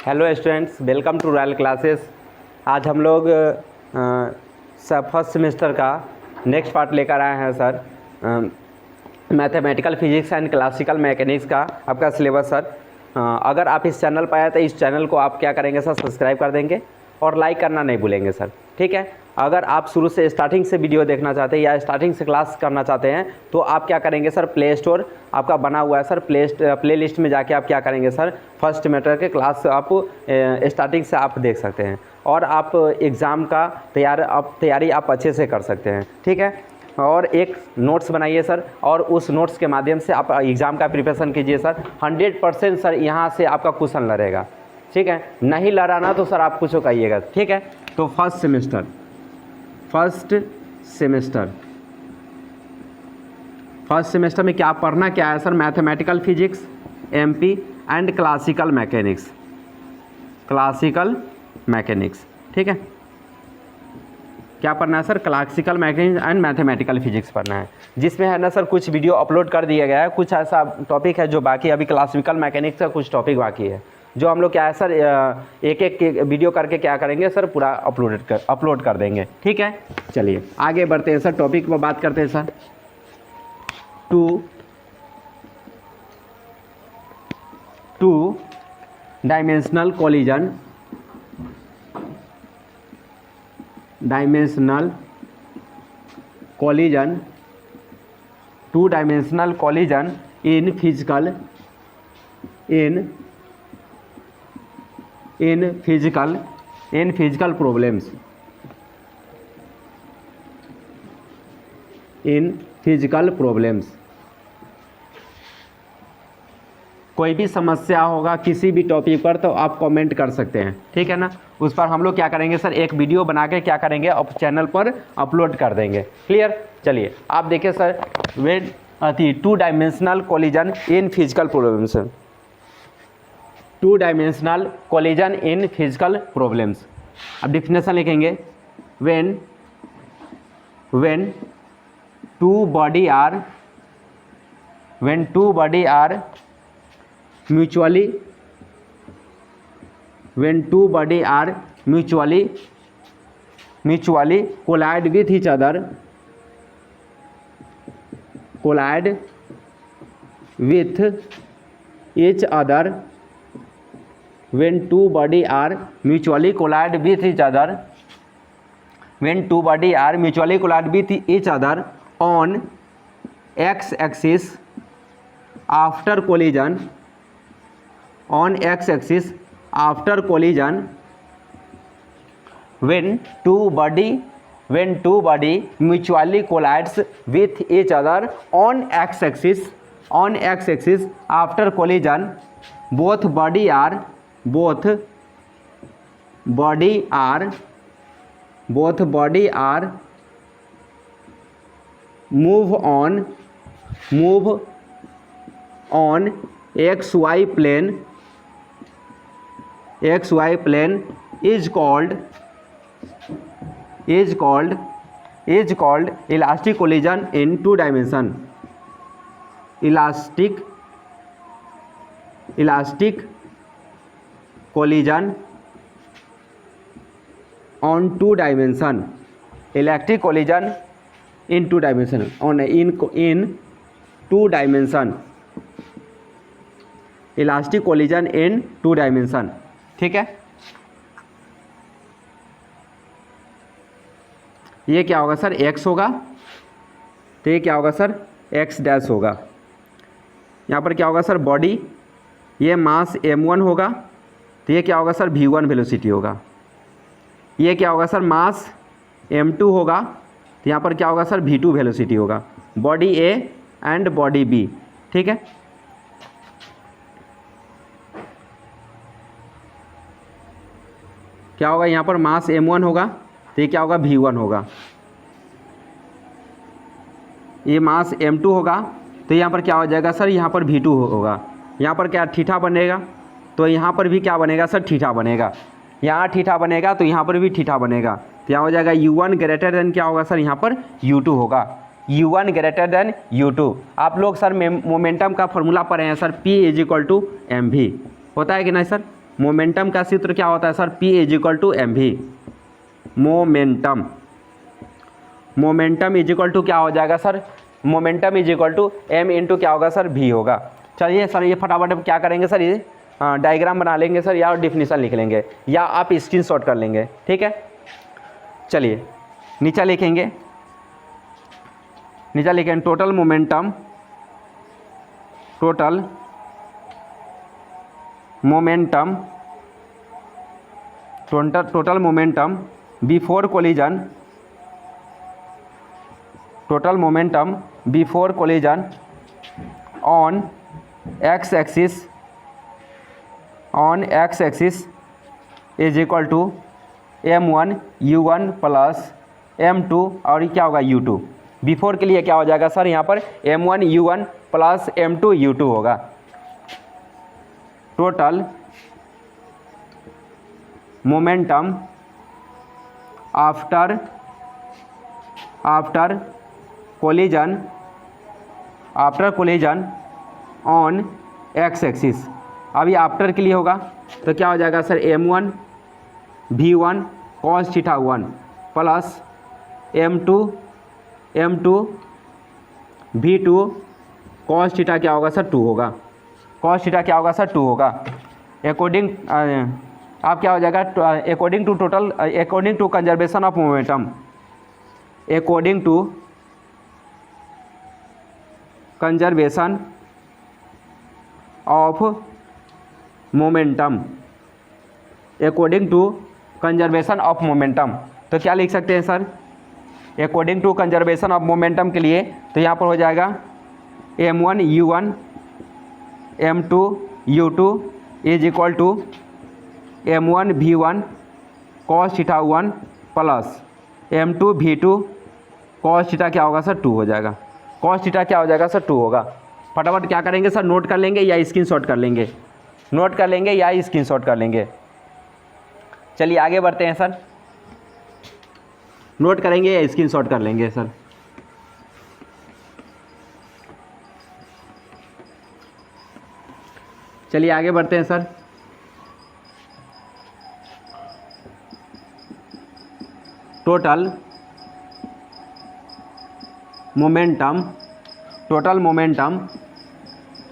Hello students, welcome to royal classes. आज हम लोग फर्स्ट सेमेस्टर का नेक्स्ट पार्ट लेकर आए हैं sir. Mathematical physics and classical mechanics का आपका सिलेबस सर। अगर आप इस चैनल पर आए तो इस चैनल को आप क्या करेंगे सर, सब्सक्राइब कर देंगे और लाइक करना नहीं भूलेंगे सर, ठीक है। अगर आप शुरू से स्टार्टिंग से वीडियो देखना चाहते हैं या स्टार्टिंग से क्लास करना चाहते हैं तो आप क्या करेंगे सर, प्ले स्टोर आपका बना हुआ है सर, प्ले लिस्ट में जाके आप क्या करेंगे सर, फर्स्ट सेमेस्टर के क्लास आप स्टार्टिंग से आप देख सकते हैं और आप एग्ज़ाम का तैयारी आप अच्छे से कर सकते हैं, ठीक है। और एक नोट्स बनाइए सर और उस नोट्स के माध्यम से आप एग्ज़ाम का प्रिपरेशन कीजिए सर। 100% सर यहाँ से आपका क्वेश्चन लड़ेगा, ठीक है। नहीं लड़ाना तो सर आप कुछ कहिएगा, ठीक है। तो फर्स्ट सेमेस्टर में क्या पढ़ना क्या है sir, mathematical physics, MP and classical mechanics, ठीक है। क्या पढ़ना है sir, classical mechanics and mathematical physics पढ़ना है, जिसमें है ना सर कुछ वीडियो अपलोड कर दिया गया है, कुछ ऐसा टॉपिक है जो बाकी अभी क्लासिकल मैकेनिक्स का कुछ टॉपिक बाकी है, जो हम लोग क्या है सर एक एक वीडियो करके क्या करेंगे सर, पूरा अपलोड कर देंगे, ठीक है। चलिए आगे बढ़ते हैं सर, टॉपिक पर बात करते हैं sir. To dimensional collision in physical problems। कोई भी समस्या होगा किसी भी टॉपिक पर तो आप कमेंट कर सकते हैं, ठीक है ना। उस पर हम लोग क्या करेंगे सर, एक वीडियो बना के क्या करेंगे चैनल पर अपलोड कर देंगे, क्लियर। चलिए आप देखिए sir, when two dimensional collision in physical problems. Two dimensional collision in physical problems, अब डिफिनेशन लिखेंगे, when two body are mutually collide with each other when two body are mutually collide with each other on x-axis after collision when two body mutually collides with each other on x-axis after collision both body are move on xy plane is called elastic collision in two dimension। elastic collision on two dimension, elastic collision in two dimension, in two dimension, elastic collision in two dimension, ठीक है। ये क्या होगा sir, x होगा, तो ये क्या होगा सर, x डैश होगा। यहाँ पर क्या होगा सर, बॉडी, ये मास m1 होगा, तो ये क्या होगा सर, v1 वेलोसिटी होगा। ये क्या होगा सर, मास m2 होगा, तो यहाँ पर क्या होगा सर, v2 वेलोसिटी होगा। Body a and body b, ठीक है। क्या होगा, यहाँ पर मास m1 होगा, तो ये क्या होगा, v1 होगा। ये मास m2 होगा, तो यहाँ पर क्या हो जाएगा सर, यहाँ पर v2 होगा। यहाँ पर क्या थीटा बनेगा, तो यहाँ पर भी क्या बनेगा सर, थीटा बनेगा। यहाँ थीटा बनेगा तो यहाँ पर भी थीटा बनेगा, तो यहाँ हो जाएगा u1 ग्रेटर देन क्या होगा सर, यहाँ पर u2 होगा। u1 greater than u2। आप लोग सर मोमेंटम का फॉर्मूला पढ़े हैं सर, P = mv होता है कि नहीं सर। मोमेंटम का सूत्र क्या होता है sir, P is equal to M V. Momentum is equal to क्या हो जाएगा sir, momentum is equal to M into क्या होगा सर, भी होगा। चलिए सर ये फटाफट क्या करेंगे सर, ये डायग्राम बना लेंगे सर, या डिफिनीशन लिख लेंगे, या आप स्क्रीनशॉट कर लेंगे, ठीक है। चलिए नीचे लिखेंगे, total momentum before collision on X axis is equal to m1 u1 plus m2 और ये क्या होगा u2। बिफोर के लिए क्या हो जाएगा सर, यहाँ पर m1 u1 plus m2 u2 होगा। Total momentum after collision on X axis. अभी आफ्टर के लिए होगा तो क्या हो जाएगा sir, m1 v1 cos theta 1 plus m2 v2 cos theta क्या होगा सर 2 होगा, cos थीटा क्या होगा सर 2 होगा। अकॉर्डिंग आप क्या हो जाएगा, according to conservation of momentum, according to conservation of momentum, according to conservation of momentum. तो क्या लिख सकते हैं sir, according to conservation of momentum के लिए तो यहाँ पर हो जाएगा m1 u1 m2 u2 is equal to m1 v1 cos theta 1 plus m2 v2 cos theta क्या होगा सर 2 हो जाएगा, cos थीटा क्या हो जाएगा सर 2 होगा। फटाफट क्या करेंगे सर, नोट कर लेंगे या स्क्रीनशॉट कर लेंगे, नोट कर लेंगे या स्क्रीनशॉट कर लेंगे। चलिए आगे बढ़ते हैं सर, नोट करेंगे या स्क्रीनशॉट कर लेंगे सर। चलिए आगे बढ़ते हैं sir. Total momentum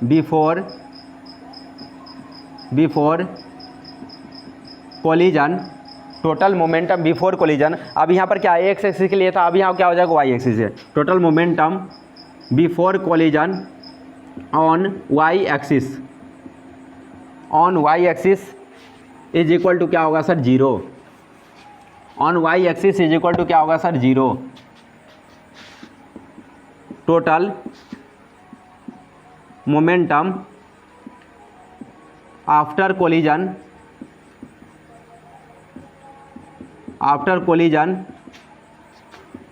before collision, total momentum before collision. अब यहाँ पर क्या एक्स एक्सिस के लिए था, अब यहाँ क्या हो जाएगा वाई एक्सिस है। Total momentum before collision on Y axis is equal to क्या होगा sir 0। On Y axis is equal to क्या होगा sir 0। Total momentum after collision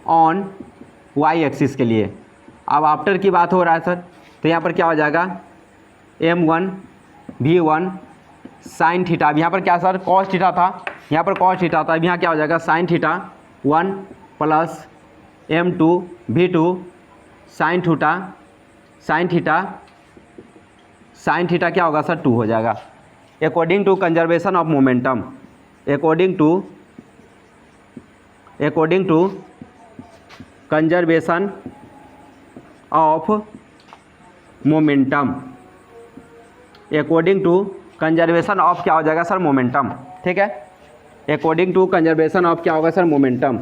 on Y axis के लिए। अब आफ्टर की बात हो रहा है सर, तो यहाँ पर क्या हो जाएगा m1 v1 साइन थीटा। अब यहाँ पर क्या सर cos थीटा था, यहाँ पर cos थीटा था, अब यहाँ क्या हो जाएगा sine theta 1 plus m2 v2 sine theta क्या होगा सर 2 हो जाएगा। According to conservation of momentum, according to conservation of momentum, according to conservation of क्या हो जाएगा सर मोमेंटम, ठीक है। अकॉर्डिंग टू कंजर्वेशन ऑफ क्या होगा sir momentum,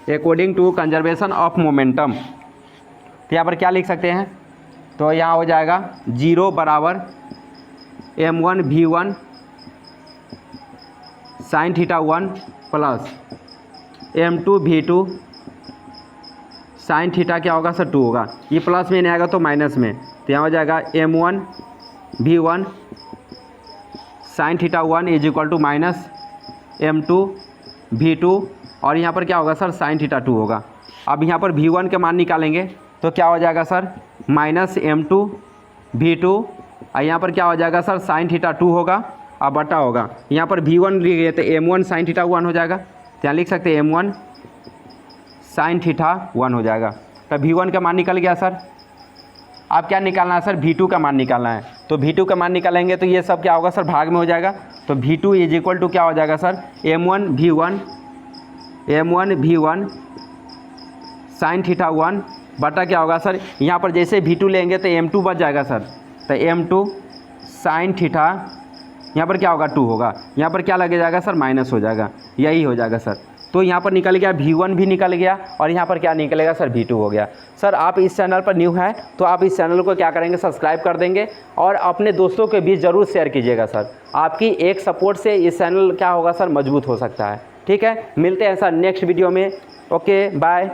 according to conservation of momentum. तो यहाँ पर क्या लिख सकते हैं, तो यहाँ हो जाएगा 0 बराबर m1 v1 sine theta 1 plus m2 v2 sine theta क्या होगा सर 2 होगा। ये प्लस में नहीं आएगा तो माइनस में, तो यहाँ हो जाएगा m1 v1 sine theta 1 is equal to minus m2 v2 और यहाँ पर क्या होगा सर साइन थीटा 2 होगा। अब यहाँ पर v1 के मान निकालेंगे तो क्या हो जाएगा सर माइनस m2 v2 और यहाँ पर क्या हो जाएगा सर साइन थीटा 2 होगा और बटा होगा। यहाँ पर v1 लिख गए तो m1 साइन थीटा 1 हो जाएगा, तो यहाँ लिख सकते हैं m1 साइन थीटा 1 हो जाएगा। तो v1 का मान निकल गया सर। अब क्या निकालना है सर v2 का मान निकालना है। तो V2 का मान निकालेंगे तो ये सब क्या होगा सर, भाग में हो जाएगा। तो V2 इज इक्वल टू क्या हो जाएगा सर, M1 साइन थीटा 1 बटा क्या होगा सर, यहाँ पर जैसे V2 लेंगे तो M2 बच जाएगा सर, तो M2 साइन थीटा, यहाँ पर क्या होगा 2 होगा, यहाँ पर क्या लगे जाएगा सर, माइनस हो जाएगा, यही हो जाएगा सर। तो यहाँ पर निकल गया V1 भी निकल गया और यहाँ पर क्या निकलेगा सर, V2 हो गया। सर आप इस चैनल पर न्यू हैं तो आप इस चैनल को क्या करेंगे, सब्सक्राइब कर देंगे और अपने दोस्तों के बीच ज़रूर शेयर कीजिएगा सर। आपकी एक सपोर्ट से इस चैनल क्या होगा सर, मजबूत हो सकता है। ठीक है, मिलते हैं सर नेक्स्ट वीडियो में। Okay bye.